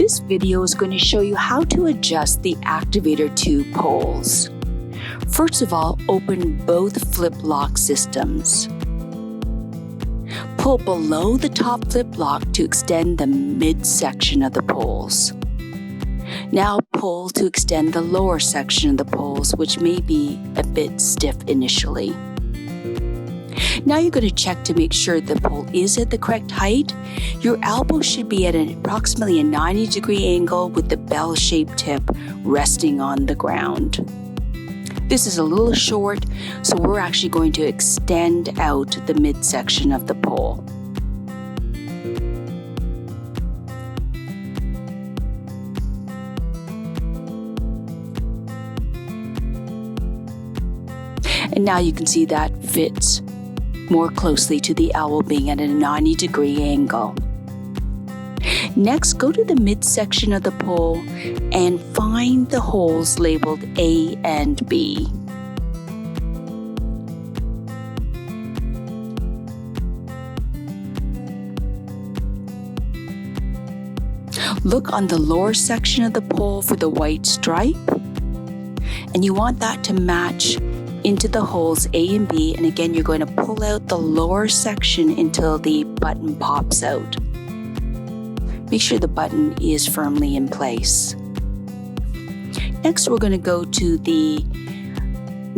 This video is going to show you how to adjust the Activator 2 poles. First of all, open both flip lock systems. Pull below the top flip lock to extend the midsection of the poles. Now pull to extend the lower section of the poles, which may be a bit stiff initially. Now you're going to check to make sure the pole is at the correct height. Your elbow should be at approximately a 90-degree angle with the bell-shaped tip resting on the ground. This is a little short, so we're actually going to extend out the midsection of the pole. And now you can see that fits more closely to the elbow being at a 90-degree angle. Next, go to the midsection of the pole and find the holes labeled A and B. Look on the lower section of the pole for the white stripe, and you want that to match into the holes A and B, and again you're going to pull out the lower section until the button pops out. Make sure the button is firmly in place. Next we're going to go to the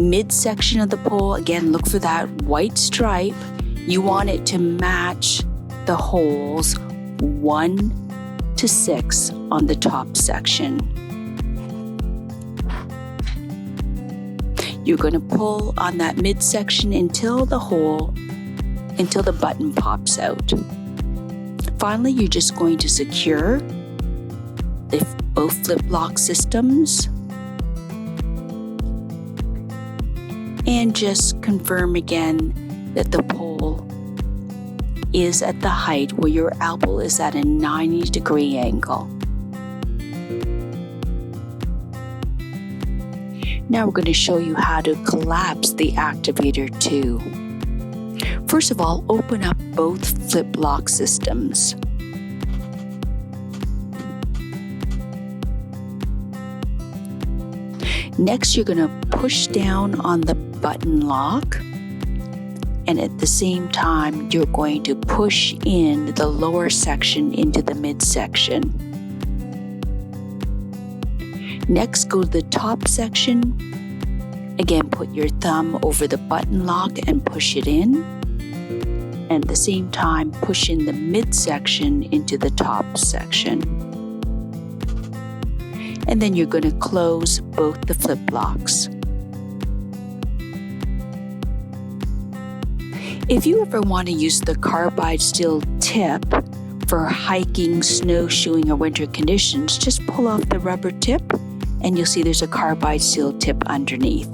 midsection of the pole. Again, look for that white stripe. You want it to match the holes 1 to 6 on the top section. You're going to pull on that midsection until the button pops out. Finally, you're just going to secure both flip lock systems and just confirm again that the pole is at the height where your elbow is at a 90-degree angle. Now we're going to show you how to collapse the Activator 2. First of all, open up both flip lock systems. Next, you're going to push down on the button lock, and at the same time, you're going to push in the lower section into the midsection. Next, go to the top section. Again, put your thumb over the button lock and push it in. And at the same time, push in the midsection into the top section. And then you're going to close both the flip locks. If you ever want to use the carbide steel tip for hiking, snowshoeing, or winter conditions, just pull off the rubber tip and you'll see there's a carbide steel tip underneath.